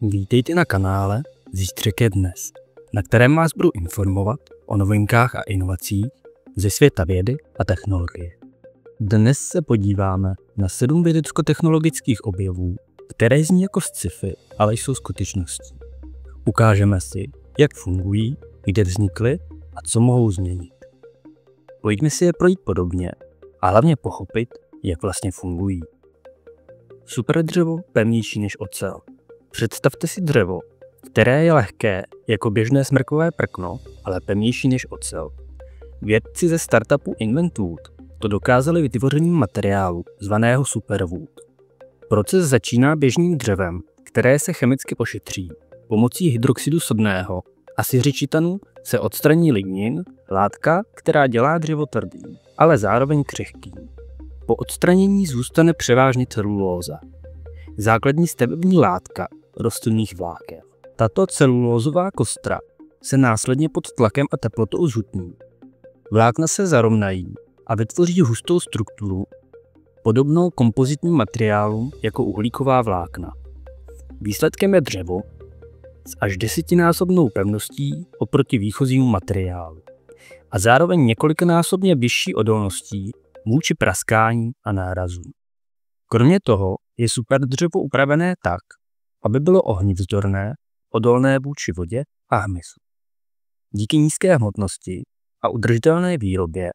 Vítejte na kanále Zítřek je dnes, na kterém vás budu informovat o novinkách a inovacích ze světa vědy a technologie. Dnes se podíváme na 7 vědecko-technologických objevů, které zní jako sci-fi, ale jsou skutečností. Ukážeme si, jak fungují, kde vznikly a co mohou změnit. Pojďme si je projít podobně a hlavně pochopit, jak vlastně fungují. Superdřevo pevnější než ocel. Představte si dřevo, které je lehké jako běžné smrkové prkno, ale pevnější než ocel. Vědci ze startupu Inventwood to dokázali vytvořením materiálu zvaného Superwood. Proces začíná běžným dřevem, které se chemicky ošetří. Pomocí hydroxidu sodného a siřičitanu se odstraní lignin, látka, která dělá dřevo tvrdým, ale zároveň křehkým. Po odstranění zůstane převážně celulóza, základní stavební látka rostlinných vláken. Tato celulózová kostra se následně pod tlakem a teplotou zhutní. Vlákna se zarovnají a vytvoří hustou strukturu, podobnou kompozitním materiálům jako uhlíková vlákna. Výsledkem je dřevo s až 10násobnou pevností oproti výchozímu materiálu a zároveň několikanásobně vyšší odolností vůči praskání a nárazům. Kromě toho je superdřevo upravené tak, aby bylo ohnivzdorné, odolné vůči vodě a hmyzu. Díky nízké hmotnosti a udržitelné výrobě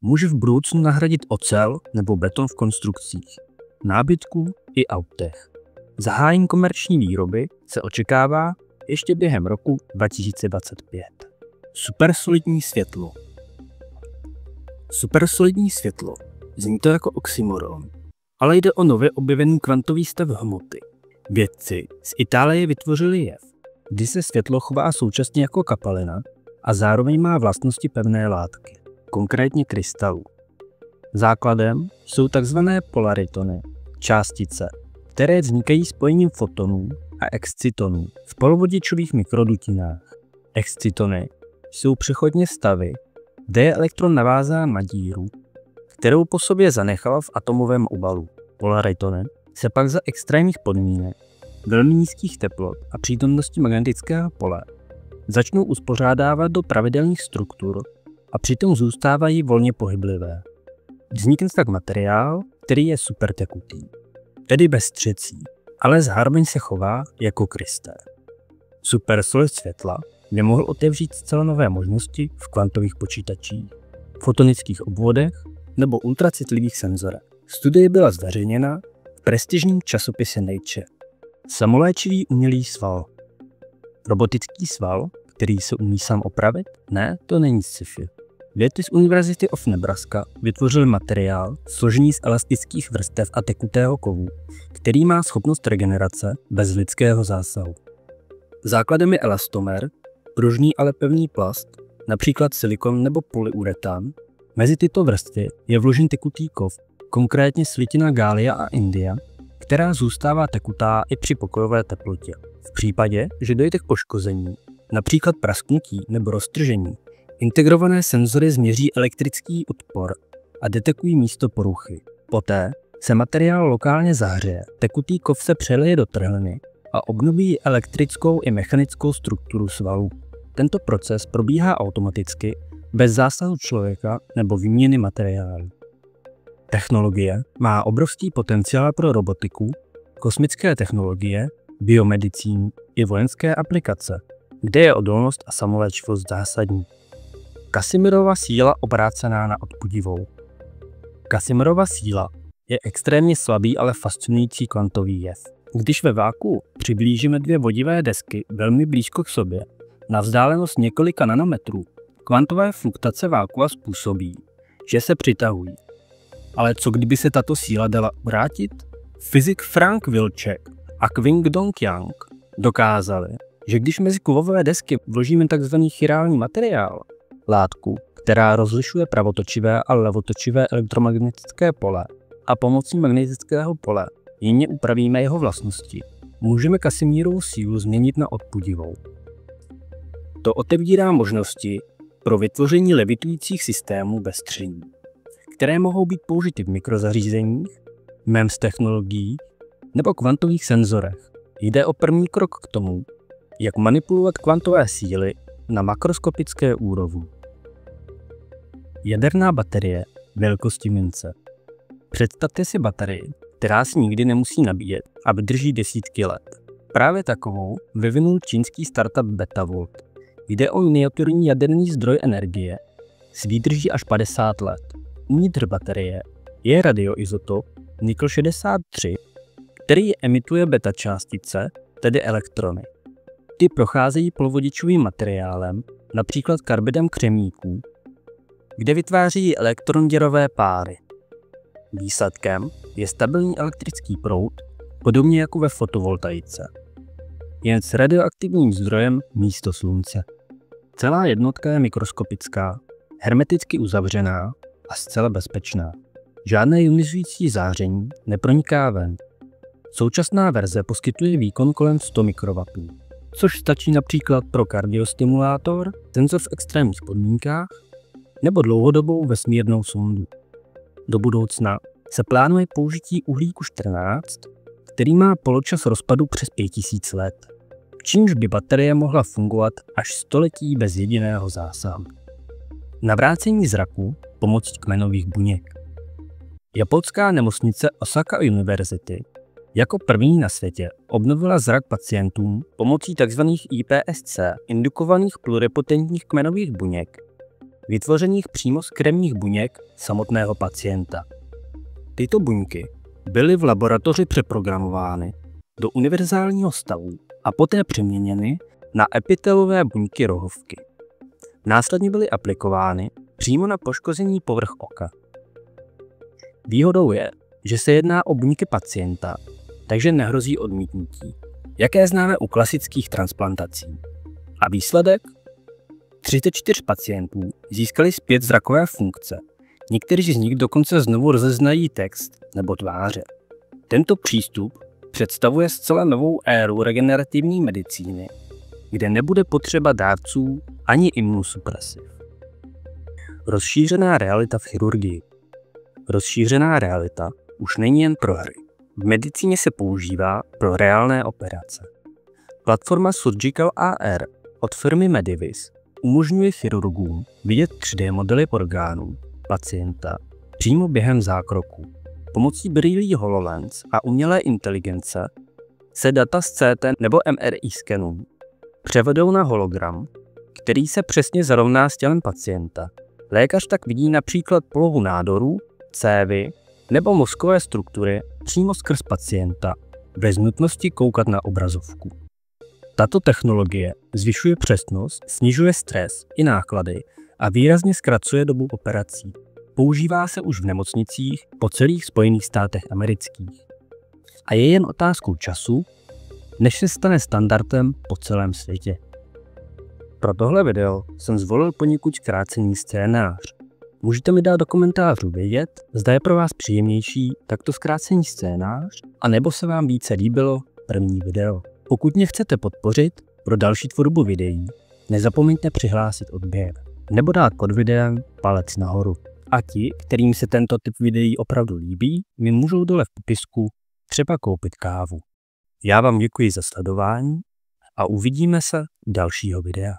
může v budoucnu nahradit ocel nebo beton v konstrukcích, nábytku i autech. Zahájení komerční výroby se očekává ještě během roku 2025. Supersolidní světlo. Supersolidní světlo. Zní to jako oxymoron, ale jde o nově objevený kvantový stav hmoty. Vědci z Itálie vytvořili jev, kdy se světlo chová současně jako kapalina a zároveň má vlastnosti pevné látky, konkrétně krystalů. Základem jsou tzv. Polaritony, částice, které vznikají spojením fotonů a excitonů v polovodičových mikrodutinách. Excitony jsou přechodně stavy, kde je elektron navázán na díru, kterou po sobě zanechal v atomovém obalu. Polaritony se pak za extrémních podmínek, velmi nízkých teplot a přítomnosti magnetického pole začnou uspořádávat do pravidelných struktur a přitom zůstávají volně pohyblivé. Vznikne tak materiál, který je supertekutý, tedy bez třecí, ale zároveň se chová jako krystal. Supersolid světla by mohl otevřít zcela nové možnosti v kvantových počítačích, fotonických obvodech nebo ultracitlivých senzorech. Studie byla zveřejněna v prestižním časopise Nature. Samoléčivý umělý sval. Robotický sval, který se umí sám opravit? Ne, to není sci-fi. Vědci z University of Nebraska vytvořili materiál složený z elastických vrstev a tekutého kovu, který má schopnost regenerace bez lidského zásahu. Základem je elastomer, pružný, ale pevný plast, například silikon nebo polyuretan. Mezi tyto vrstvy je vložen tekutý kov, konkrétně slitina gallia a india, která zůstává tekutá i při pokojové teplotě. V případě, že dojde k poškození, například prasknutí nebo roztržení, integrované senzory změří elektrický odpor a detekují místo poruchy. Poté se materiál lokálně zahřeje, tekutý kov se přelije do trhliny a obnoví elektrickou i mechanickou strukturu svalů. Tento proces probíhá automaticky, bez zásahu člověka nebo výměny materiálu. Technologie má obrovský potenciál pro robotiku, kosmické technologie, biomedicínu i vojenské aplikace, kde je odolnost a samoléčivost zásadní. Casimirova síla obrácená na odpudivou. Casimirova síla je extrémně slabý, ale fascinující kvantový jev. Když ve vákuu přiblížíme dvě vodivé desky velmi blízko k sobě, na vzdálenost několika nanometrů, kvantové fluktace vákua způsobí, že se přitahují. Ale co kdyby se tato síla dala obrátit? Fyzik Frank Wilczek a Kwing-Dong Yang dokázali, že když mezi kovové desky vložíme tzv. Chirální materiál, látku, která rozlišuje pravotočivé a levotočivé elektromagnetické pole a pomocí magnetického pole jemně upravíme jeho vlastnosti, můžeme Casimirovu sílu změnit na odpudivou. To otevírá možnosti pro vytvoření levitujících systémů bez tření, které mohou být použity v mikrozařízeních, MEMS technologiích nebo kvantových senzorech. Jde o první krok k tomu, jak manipulovat kvantové síly na makroskopické úrovni. Jaderná baterie velikosti mince. Představte si baterii, která se nikdy nemusí nabíjet a vydrží desítky let. Právě takovou vyvinul čínský startup Betavolt. Jde o miniaturní jaderný zdroj energie s výdrží až 50 let. Uvnitř baterie je radioizotop nikl 63, který emituje beta částice, tedy elektrony. Ty procházejí polovodičovým materiálem, například karbidem křemíků, kde vytváří elektronděrové páry. Výsledkem je stabilní elektrický proud, podobně jako ve fotovoltaice, jen s radioaktivním zdrojem místo slunce. Celá jednotka je mikroskopická, hermeticky uzavřená a zcela bezpečná. Žádné ionizující záření neproniká ven. Současná verze poskytuje výkon kolem 100 mikrowatů, což stačí například pro kardiostimulátor, senzor v extrémních podmínkách nebo dlouhodobou vesmírnou sondu. Do budoucna se plánuje použití uhlíku 14, který má poločas rozpadu přes 5000 let, čímž by baterie mohla fungovat až století bez jediného zásahu. Navrácení zraku pomocí kmenových buněk. Japonská nemocnice Osaka University jako první na světě obnovila zrak pacientům pomocí tzv. iPSC indukovaných pluripotentních kmenových buněk, vytvořených přímo z krevních buněk samotného pacienta. Tyto buňky byly v laboratoři přeprogramovány do univerzálního stavu a poté přeměněny na epitelové buňky rohovky. Následně byly aplikovány přímo na poškozený povrch oka. Výhodou je, že se jedná o buňky pacienta, takže nehrozí odmítnutí, jaké známe u klasických transplantací. A výsledek? 34 pacientů získali zpět zrakové funkce. Někteří z nich dokonce znovu rozeznají text nebo tváře. Tento přístup představuje zcela novou éru regenerativní medicíny, kde nebude potřeba dárců ani imunosupresiv. Rozšířená realita v chirurgii. Rozšířená realita už není jen pro hry. V medicíně se používá pro reálné operace. Platforma Surgical AR od firmy Medivis umožňuje chirurgům vidět 3D modely orgánů pacienta přímo během zákroku. Pomocí brýlí HoloLens a umělé inteligence se data z CT nebo MRI skenů převedou na hologram, který se přesně zarovná s tělem pacienta. Lékař tak vidí například polohu nádorů, cévy nebo mozkové struktury přímo skrz pacienta, bez nutnosti koukat na obrazovku. Tato technologie zvyšuje přesnost, snižuje stres i náklady a výrazně zkracuje dobu operací. Používá se už v nemocnicích po celých Spojených státech amerických. A je jen otázkou času, než se stane standardem po celém světě. Pro tohle video jsem zvolil poněkud zkrácený scénář. Můžete mi dát do komentářů vědět, zda je pro vás příjemnější takto zkrácený scénář, anebo se vám více líbilo první video. Pokud mě chcete podpořit pro další tvorbu videí, nezapomeňte přihlásit odběr nebo dát pod videem palec nahoru. A ti, kterým se tento typ videí opravdu líbí, mi můžou dole v popisku třeba koupit kávu. Já vám děkuji za sledování a uvidíme se u dalšího videa.